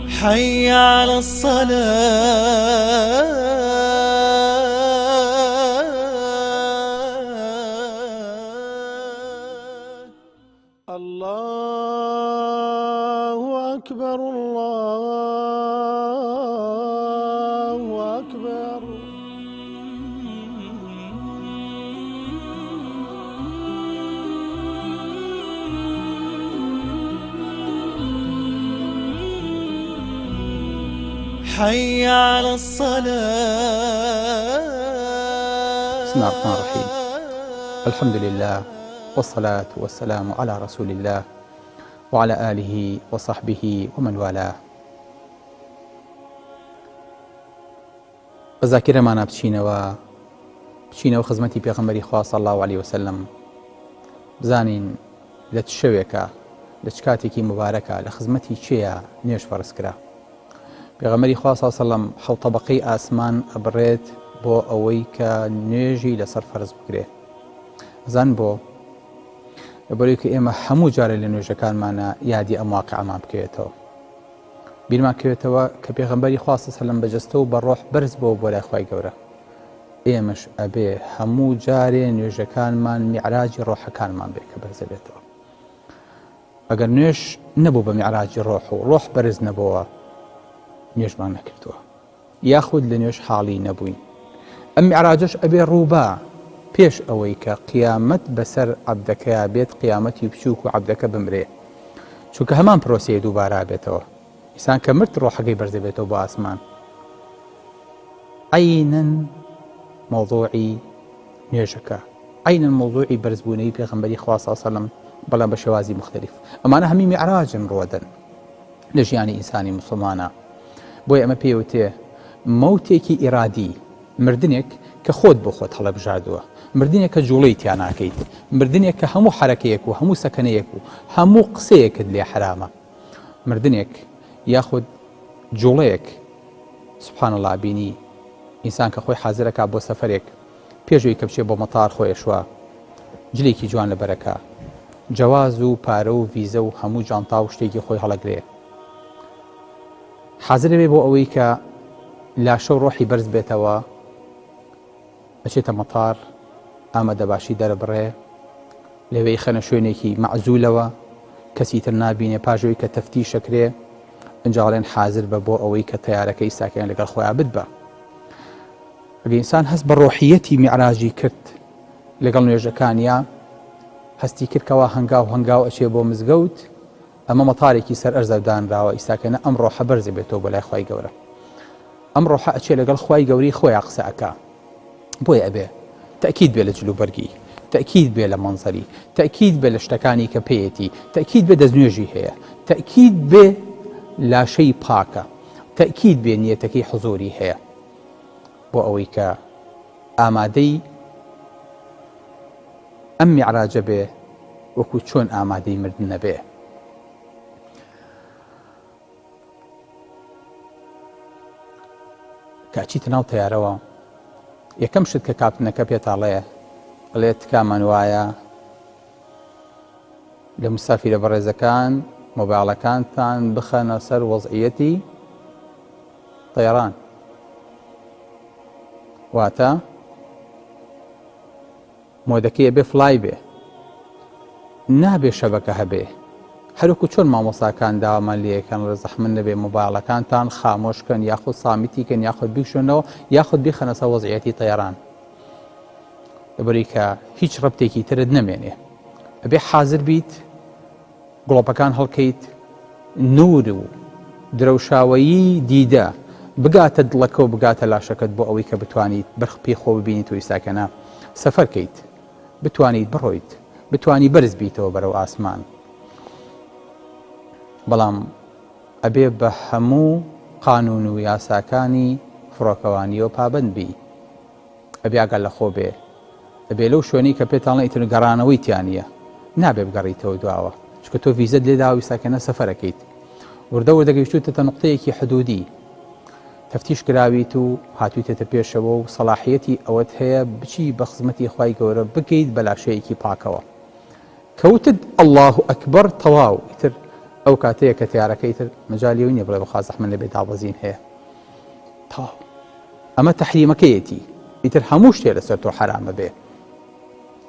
حي على الصلاة الله أكبر الله أكبر. حي على الصلاة. بسم الله الرحمن الرحيم. الحمد لله والصلاة والسلام على رسول الله وعلى آله وصحبه ومن والاه. بذاكرة معنا بچینەوە خزمەتی پێغەمبەری خوا صلی الله عليه وسلم، بزانین لە چ شەوێکە لە چ کاتێکی مبارەکە لە خزمەتی چێیە نوێژ فەرزکرا. پێغەمبەری خوا صلی الله عليه وسلم حەوت طەبەقەی ئاسمان ئەبڕێت بۆ ئەوەی کە نوێژی لەسەر فەرز بکرێ. زان بۆ لەبەرەوەی کە ئێمە هەموو جارە لە نوێژەکانمانە یادی ئەم واقعەمان بکەوێتەوە، بیرمان کەوێتەوە کە پێغەمبەری خوا صلی الله عليه وسلم بەجەستە و بە ڕۆح بەرز بۆ لای خوای گەورە. ئێمەش ئەبێ هەموو جارێ نوێژەکانمان میعراجی ڕۆحەکانمان بێ کە بەرزە بێتەوە. ئەگەر نوێژ نەبوو بە میعراجی ڕۆح و ڕۆح بەرز نەبووە، نوێژمان نەکردووە، یاخود لە نوێژ حاڵی نەبووین. ئەم میعراجەش ئەبێ ڕووبا پێش ئەوەی کە قیامەت بەسەر عەبدەکەیە بێت، قیامەتی بچووک و عەبدەکە بمرێ، چونکە هەمان پرۆسەیە دووبارە بێتەوە. ئینسان کە مرد ڕۆحەکەی بەرزە بێتەوە بۆ ئاسمان. عەینەن مەوضوعی نوێژەکە، عەینەن مەوضوعی بەرزبوونەی پێغەمبەری خوا صلی الله عليه وسلم، بەڵام بە شێوازی مختلف. ئەمانە هەمی میعراجن ڕوەدەن لە ژیانی ئینسانی موسڵمانە. بۆیە ئەمە پێوتێ مەوتێکی ئیرادی، مردنێک کە خۆت بۆ خۆت هەڵەبژاردووە، مردنێک کە جوڵەی تیا ناکەیت، مردنێک کە هەموو حەرەکەیەک و هەموو سەکەنەیەک و هەموو قسەیەکت لێ حرامە، مردنێک یاخود جوڵەیەک سبحان الله بینی ئینسان کە خۆی حازرەکە بۆ سەفەرێک، پێشەوەی کە بچێت بۆ مەتار خۆیشوە جلێکی جوان لەبەرەکە، جەواز و پارە و ڤیزە و هەموو جانتا و شتێکی خۆی هەڵەگرێ، حازرە بێ بۆ ئەوەی کە لاشە و ڕۆحی بەرز بێتەوە، ئەچێتە مەتار ئامادە باشی دەرەبڕێ، لەوەی خەنە شوێنێکی مەعزوولەوە کەسی تر نابینێ، پاژەوەی کە تەفتیشەکرێ ئەنجاڵێن حازر بە بۆ ئەوەی کە تەیارەکەی ساکەیان لەگەڵ خۆیان بتبە. ئەگە ئینسان هەست بە ڕۆحیەتی میعراجی کرد لەگەڵ نوێژەکانیا، هەستی کردکەوە هەنگاو ئەچێ بۆ مزگەوت، ئەمە مەتارێکی سەر ئەرزەودانراوە ئیساکەنە ئەم ڕۆحە بەرزە بێتەوە بۆ لای خوای گەورە. ئەم ڕۆحە ئەچێ لەگەڵ خوای گەوری خۆیان قسە ئەکا. بۆیە ئەبێ تەئکید بێ لە جلوبەرگی، تەئکید بێ لە مەنزەری، تەئکید بێ لە شتەکانی کە پێیەتی، تەئکید بێ دەستنوێژی هەیە، تەئکید بێ لاشەی پاکە، تەئکید بێ نیەتەکەی حوزوری هەیە، بۆ ئەوەی کە ئامادەی ئەم میعراجە بێ وەکو چۆن ئامادەی مردن نەبێ. کاچیتە ناو تەیارەوە، یەکەم شت کە کاپتنەکە پێتاڵەیە ئەڵێ تکامان وایە لە مسافیرە بەڕێزەکان مۆبایڵەکانتان بخەنە سەر وەزعیەتی تەیاران، واتە مۆدەکەی ئەبێ فڵای بێ، نابێ شەبەکە هەبێ، هەروەکو چۆن مامۆساکان داوامان لێەکەن ڕێ زەحمت نەبێ مۆبایڵەکانتان خامۆشکەن یاخود سامیتیکەن یاخود بیکشۆنەوە یاخود بیخەنە سەر وەزعیەتی تەیاران، لەبەرەوەی کە هیچ ڕەبتێکی ترت نەمێنێ. ئەبێ حازر بیت، گڵۆپەکان هەڵکەیت، نور و درەوشاوەیی دیدە بگاتە دڵەکە و بگاتە لاشەکەت بۆ ئەوەی کە بتوانیت بەرخپی خۆ ببینیت و ئیساکەنە سەفەرکەیت، بتوانیت بڕۆیت، بتوانی بەرز بیتەوە بەرەو ئاسمان. بەڵام ئەبێ بە هەموو قانون و یاساکانی فڕۆکەوانیەوە پابەند بی، ئەبێ ئاگال لە خۆ بێ، ئەبێ لەو شوێنەی کە پێتاڵە ئیتر گەڕانەوەی تیانە نابێ بگەڕیتەوە دواوە، چکە تۆ ڤیزەت لێدا و ئیساکەنە سەفەرەکەیت، وردە وردەگەیشتوتە نقطەیەکی حدودی، تەفتیش کراویت و هاتوویتێتە پێشەوە و سەلاحیەتی ئەوەت هەیە بچی بە خزمەتی خوای گەورە بکەیت بە لاشەیەکی پاکەوە. کەوتت ئەڵڵاهو ئەکبەر تەواو، ئیتر ئەو کاتەیە کە تیارەکەی تر مەجالی نییە بڵێ بەخوا زەحمەت لەبێ دابەزین هەیە تەواو ئەمە تەحریمەکەیەتی ئیتر هەموو شتێ لەسەر تۆ حرامە بێ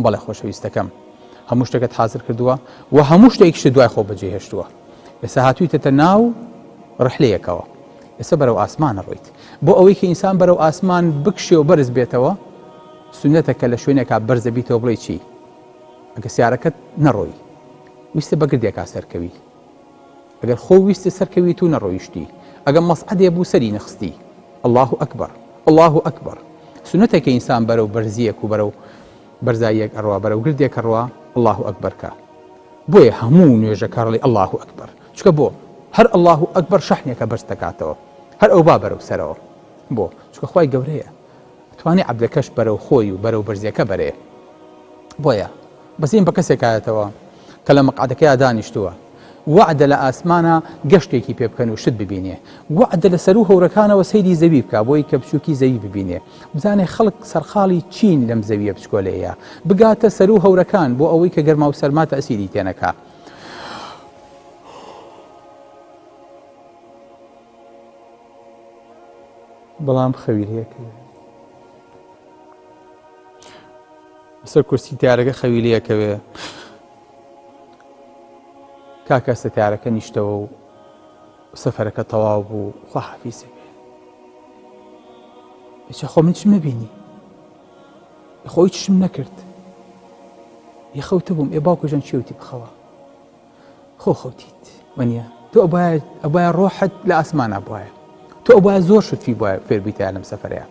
بەڵێ خۆشەویستەکەم هەموو شتێکت حازر کردووە و هەموو شتێکیشت دوای خۆ بەجێهێشتووە ئێستا هاتوویتە ناو ڕحلەیەکەوە ئێستا بەرەو ئاسمانە ڕۆیت بۆ ئەوەی کە ئینسان بەرەو ئاسمان بکشێ و بەرز بێتەوە سنەتەکە لە شوێنێکا بەرزە بیتەوە بڵێ چی ئەگە سیارەکەت نەڕۆی ویستە بەگردێکا سەرکەوی ئەگەر خۆ ویستە سەرکەویت و نەڕۆیشتی ئەگەر مەسعەدێ بوو سەری نەخستی الله ئەکبەر الله ئەکبەر سنەتێکە ئینسان بەرەو بەرزیەک و بەرەو بەرزاییەک ئەڕوا بەرەو گردێک ئەڕوا الله ئەکبەرکە بۆیە هەموو نوێژەکە ڕڵێ الله ئەکبەر چکە بۆ هەر الله ئەکبەر شەحنێکە بەرز دەکاتەوە هەر ئەو با بەرەو سەرەوە بۆ چکە خوای گەورەیە توانی عەبدەکەش بەرەو خۆی و بەرەو بەرزیەکە بەرێ بۆیە بەسیم بە کەسێکایەتەوە کە لە مەقعدەکەی دانیشتووە وعدە لە ئاسمانە گەشتێکی پێ بکەن و شت ببینێ وعدە لە سەر و هەورەکانەوە سەیری زەوی بکە بۆی کە بچووکی زەوی ببینێ بزانێ خەڵک سەرخاڵی چین لەم زەویە بچکۆلەیە بگاتە سەر و هەورەکان بۆ ئەوەی کە گەرما و سەرما تەئسیری تێنەکا بەڵام خەویلەیەکە بەسەر کورسی تیارەکە خەویلەیەکەوێ کاکە سەتیارەکە نیشتەوە و سەفەرەکە تەواو بوو خوا حافیزە بێ هیچ خۆ من چم نەبینی خۆی چشم نەکرد یەخەوتە بووم ئێ باوکۆژان چێوتی بخەوە خۆ خەوتیت وەنیە تۆ ئەبایە ڕۆحت لە ئاسمانە بواە تۆ ئەبایە زۆر شتفی بواە فێربیتە لەم سەفەرەیە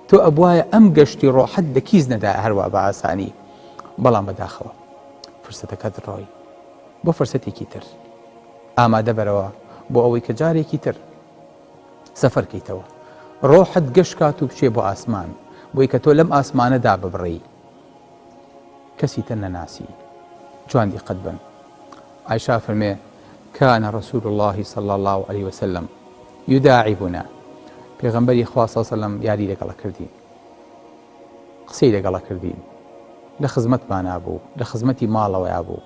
تۆ ئەبواە ئەم گەشتی ڕۆحت لە کیز نەدا هەروە بە ئاسانی بەڵام بەداخەوە فرسەتەکەت ڕۆی بۆ فرسەتێکی تر ئامادە بەرەوە بۆ ئەوەی کە جارێکی تر سەفەرکەیتەوە ڕۆحت گەشت کات و بچێ بۆ ئاسمان بۆی کە تۆ لەم ئاسمانەدا ببڕی کەسی تر نەناسی جوان دیقەت بن عایشا فەرمێ كان رسول الله صلى الله عليه وسلم يداعبنا پێغەمبەری خوا صلی الله عليه وسلم یاری لەگەڵا کردین قسەی لەگەڵا کردین لە خزمەتمانە بوو لە خزمەتی ماڵەوەیە بوو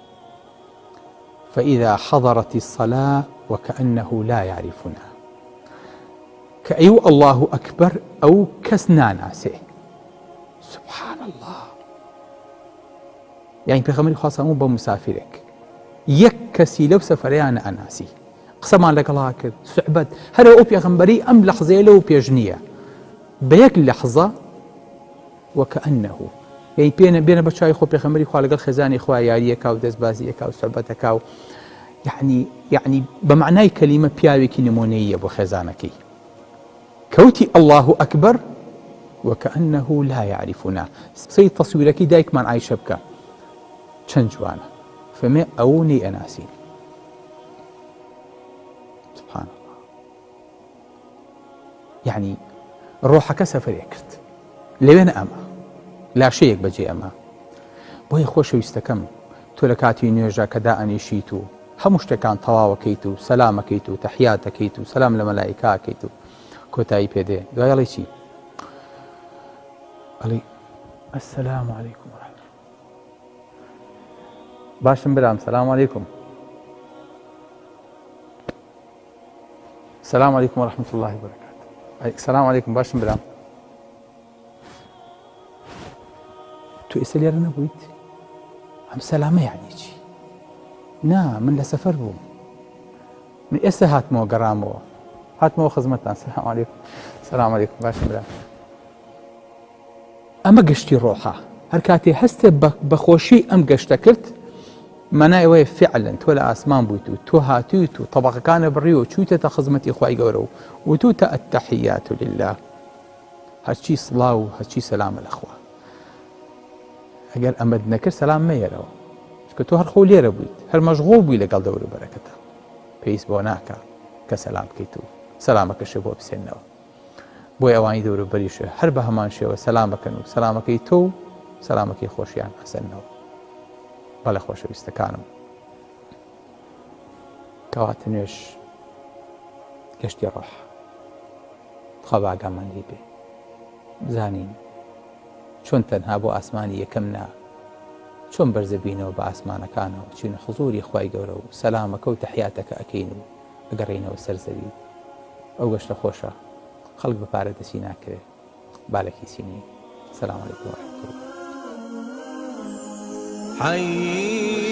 فإذا حضرت الصلاة وكأنه لا يعرفنا كأيو الله أكبر أو كسنا ناسه سبحان الله يعني بيغمري خاصة مو بمسافرك يكسي لو سفريانا أناسي قسمان لك الله كذا صعبت هذا أو بيغمري أم لحظة له بيجنية بيك اللحظة وكأنه يعني بين بچای خۆ پێغەمبەری خوا لەگەڵ خێزانی خوا یاریەکە و دەستبازیەکە و سەربەتەکە و يعني بمعنای کەلیمە پیاوێکی نمونەیە بۆ خێزانەکەی کەوتی الله ئەکبەر وكأنه لا يعرفنا سەی تەسویرەکەی دایکمان عایشە بکە چەند جوانە فەرمێ ئەو نەی ئەناسین سبحان الله يعني ڕۆحەکە سەفەرێ کرد لەوێنە ئەمە لاشەیەک بەجێ ئەمە بۆیە خۆشەویستەکەم تۆ لە کاتی نوێژە کە دائەنیشیت و هەموو شتەکان تەواوەکەیت و سەلامەکەیت و تەحیاتەکەیت و سەلام لە مەلایکاکەیت و کۆتایی پێدێ دوای ئەڵێ چی؟ ئەڵێ ئەسەلام عەلەیکوم وەڕەحمەتوڵڵاه باشم برام سەلام عەلەیکوم سەلام عەلەیکوم وەڕەحمەتوڵڵاهی وبەرەکاتوه سەلام عەلەیکوم باشم برام تو ئێستا لێرە نەبوویت ئەم سەلامە یعنی چی؟ نا من لە سەفەر بووم من ئێستا هاتمەوە گەڕامەوە هاتمەوە خزمەتتان سەلام عەلەیکوم سەلام عەلەیکوم باشم برا ئەمە گەشتی ڕۆحە هەر کاتێ هەستێ بە خۆشی ئەم گەشتە کرد مانای ئەوەیە فعلەن تۆ لە ئاسمان بوویت و تۆ هاتوویت و تەبەقەکانە بڕی و چوویتەتە خزمەتی خوای گەورە و وتوتە ئەتەحیات لله هەرچی سڵاو و هەرچی سەلامە لەخوا ئەگەر ئەمەد نەکرد سەلام مەیەرەوە چکە تۆ هەر خۆ لێرە بوویت هەر مەشغوڵ بووی لەگەڵ دەوروبەرەکەتە پێویست بۆ ناکە کە سەلام بکەیت و سەلامەکەشە بۆ بسێنەوە بۆی ئەوانی دەوروبەریشە هەر بە هەمان شێوە سەلام بکەن و سەلامەکەی تۆ و سەلامەکەی خۆشیان ئەسەنەوە بەڵێ خۆشەویستەکانم کەواتە نوێژ گەشتی ڕۆح خوا بە ئاگاماندی بێ بزانین چۆن تەنها بۆ ئاسمانی یەکەم نا چۆن بەرزەبینەوە بە ئاسمانەکانەوە چینە حضوری خوای گەورە و سەلامەکە و تەحیاتەکە ئەکەین و ئەگەڕێینەوە سەرزەوی. ئەو گەشتە خۆشە، خەڵک بە پارە دەسی ناکرێت، بالێکی سینی. سەلام عەلەیکوم ورحمەتوڵڵاه. حي